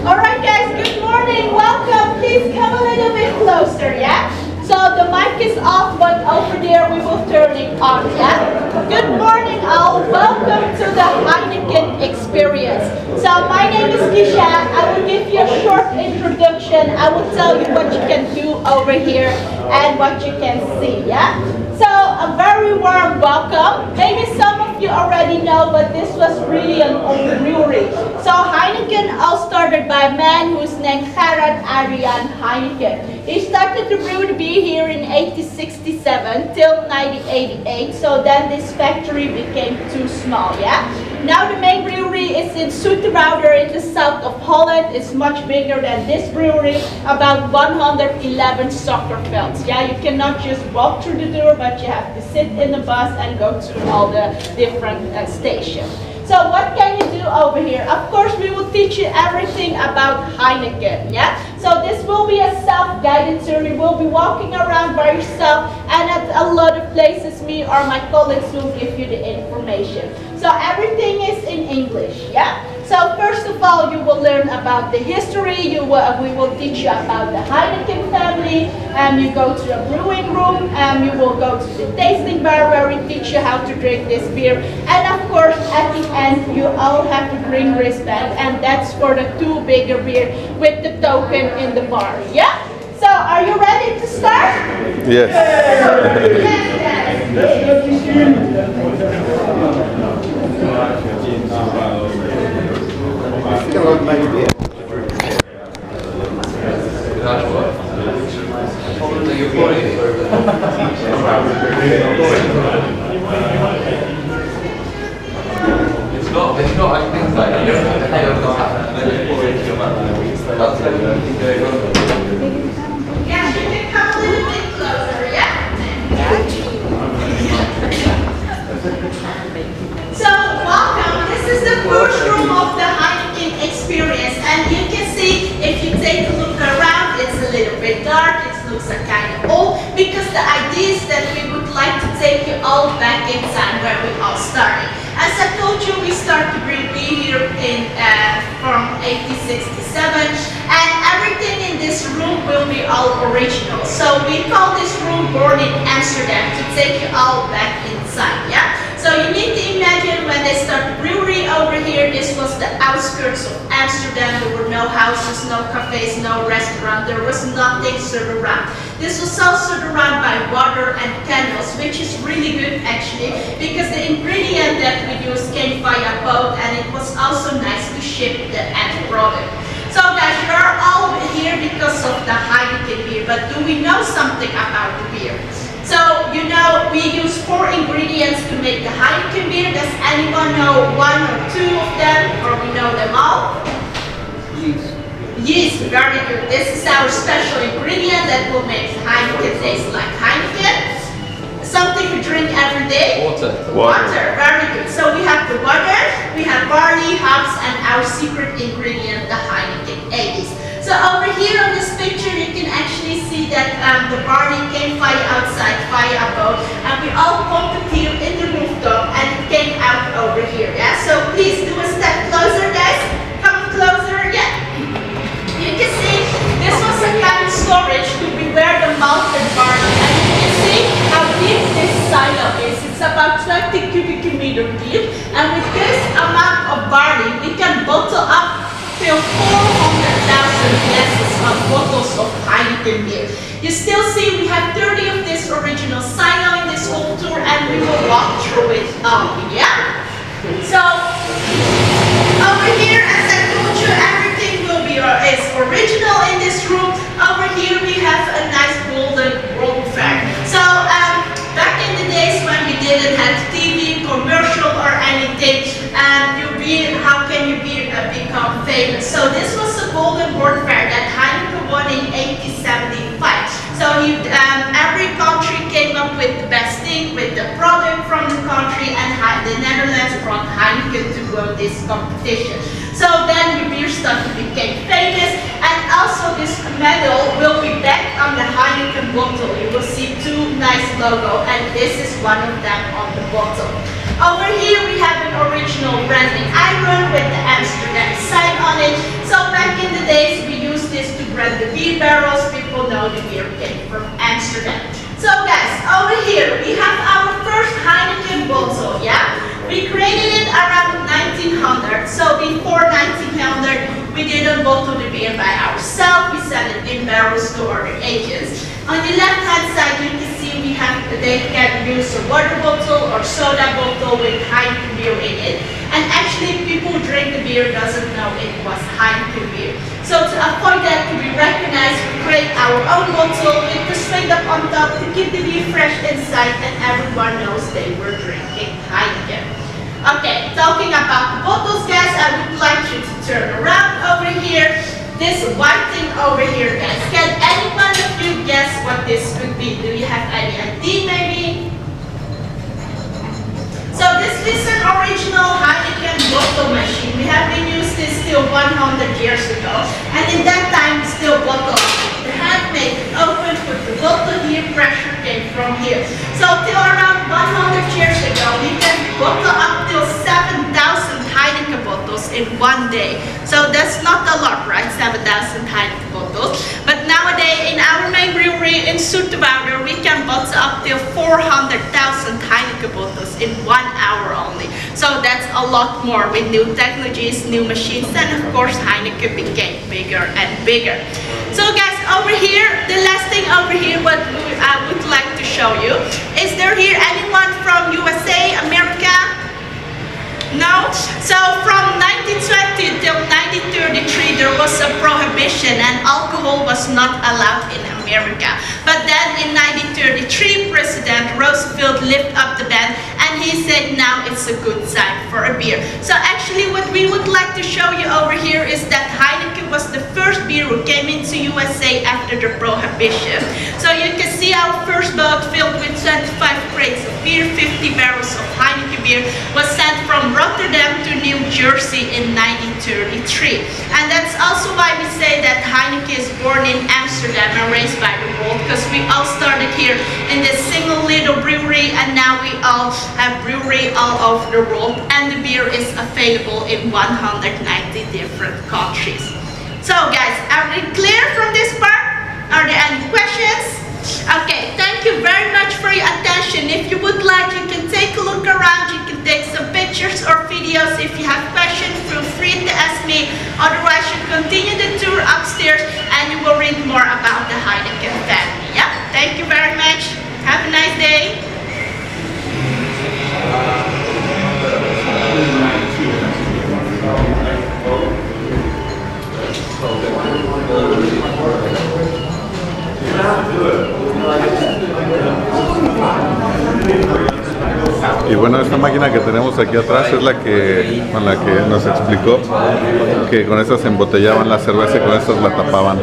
Alright guys, good morning, welcome. Please come a little bit closer, yeah? So the mic is off, but over there we will turn it on, yeah? Good morning all, welcome to the Heineken experience. So my name is Kisha, I will give you a short introduction. I will tell you what you can do over here and what you can see, yeah? So a very warm welcome. Maybe some of you already know, but this was really an old brewery. So Heineken all started by a man who's named Gerard Adriaan Heineken. He started to brew the beer here in 1867 till 1988. So then this factory became too small, yeah? Now the main brewery is in Zoeterwoude in the south of Holland. It's much bigger than this brewery, about 111 soccer fields. Yeah, you cannot just walk through the door, but you have to sit in the bus and go to all the different stations. So what can you do over here? Of course, we will teach you everything about Heineken, yeah? So this will be a self-guided tour. You will be walking around by yourself, and at a lot of places, me or my colleagues will give you the information. So everything is in English, yeah? So first of all, you will learn about the history. We will teach you about the Heineken family. You go to a brewing room. You will go to the tasting bar where we teach you how to drink this beer. And of course, at the end, you all have to bring wristband, and that's for the two bigger beer with the token in the bar. Yeah? So are you ready to start? Yes. It's not like things like that. You don't have to hang over the tap and then just pour it into your mouth. That's how you going on. Yeah, you can come a little bit closer, yeah? So, welcome. This is the first room of the Heineken experience. And you can see, if you take a look around, it's a little bit dark. It looks kind of old. Because the idea is that we would like to take you all back in time where we all started. As I told you, we start to brew beer from 1867, and everything in this room will be all original. So we call this room Born in Amsterdam to take you all back inside, yeah? So you need to imagine when they start the brewery over here, this was the outskirts of Amsterdam. There were no houses, no cafes, no restaurant. There was nothing stood around. This was all surrounded by water and candles, which is really good actually, because the ingredient that we used came via boat, and it was also nice to ship the end product. So guys, you are all here because of the Heineken beer, but do we know something about the beer? So, you know, we use 4 ingredients to make the Heineken beer. Does anyone know 1 or 2 of them, or we know them all? Yeast. Yeast, very good. This is our special ingredient that will make Heineken taste like Heineken. Something we drink every day? Water. Water, very good. So we have the water, we have barley, hops, and our secret ingredient, the Heineken 80s. So over here on this picture, you can actually see that the barley came via outside, via a boat, and we all pumped it here in the rooftop, and it came out over here, yeah? So please do a step closer, guys. Come closer, yeah. You can see this was a kind of storage to prepare the malted barley, and you can see how deep this silo is. It's about 20 cubic meter deep, and with this amount of barley, we can bottle up till 400,000 glasses of bottles of Heineken beer. You still see we have 30 of this original silo in this whole tour, and we will walk through it all, yeah? So, over here, as I told you, everything will be is original in this room. Over here we have a nice golden world fair. So, back in the days when we didn't have TV, commercial or anything, how can you become famous? So this was a golden world fair that Heineken won in 1875. So every country came up with the best thing, with the product from the country, and the Netherlands brought Heineken to win this competition. So then the beer started to become famous, and also this medal will be back on the Heineken bottle. You will see 2 nice logos, and this is one of them on the bottle. Over here we have an original branding iron with the Amsterdam sign on it. So back in the started. So before 1900, we didn't bottle the beer by ourselves. We sent it in barrels to other agents. On the left-hand side, you can see they can use a water bottle or soda bottle with Heineken beer in it. And actually, people who drink the beer doesn't know it was Heineken beer. So to avoid that, to be recognized, we create our own bottle with the swing up on top to keep the beer fresh inside, and everyone knows they were drinking Heineken. Okay, talking about the bottles, guys, I would like you to turn around over here. This white thing over here, guys. Can anyone of you guess what this could be? Do you have any idea, maybe? So this is an original Heineken bottle machine. We have been used this still 100 years ago. And in that time, we still bottle the handmade, open, put the bottle here, pressure came from here. So till around 100 years ago, we can bottle up till 7,000 Heineken bottles in one day. So that's not a lot, right? 7,000 Heineken bottles. But nowadays, in our main brewery in Zoeterwoude, we can bottle up till 400,000 Heineken bottles in 1 hour only. So that's a lot more with new technologies, new machines, and of course Heineken became bigger and bigger. So guys, over here, the last thing over here what I would like to show you, is there here anyone from USA, America? No? So from 1920 till 1933 there was a prohibition and alcohol was not allowed in America. But then in 1933 President Roosevelt lifted up the ban and he said now it's a good time for a beer. So actually what we would like to show you over here is that Heineken was the first beer who came into USA after the prohibition. So you can see our first boat filled with 25 crates of beer, 50 barrels of Heineken beer was sent from Rotterdam to New Jersey in 1933. And that's also why we say that Heineken is born in Amsterdam and raised by the world, because we all started here in this single little brewery and now we all have brewery all over the world and the beer is available in 190 different countries. So guys, are we clear from this part? Are there any questions? Okay, thank you very much for your attention. If you would like, you can take a look around, you can take some pictures or videos. If you have questions, feel free to ask me. Otherwise, you continue the tour upstairs and you will read more about the Heineken family. Yeah, thank you very much. Have a nice day. Y bueno, esta máquina que tenemos aquí atrás es con la que nos explicó que con estas embotellaban la cerveza y con estas la tapaban.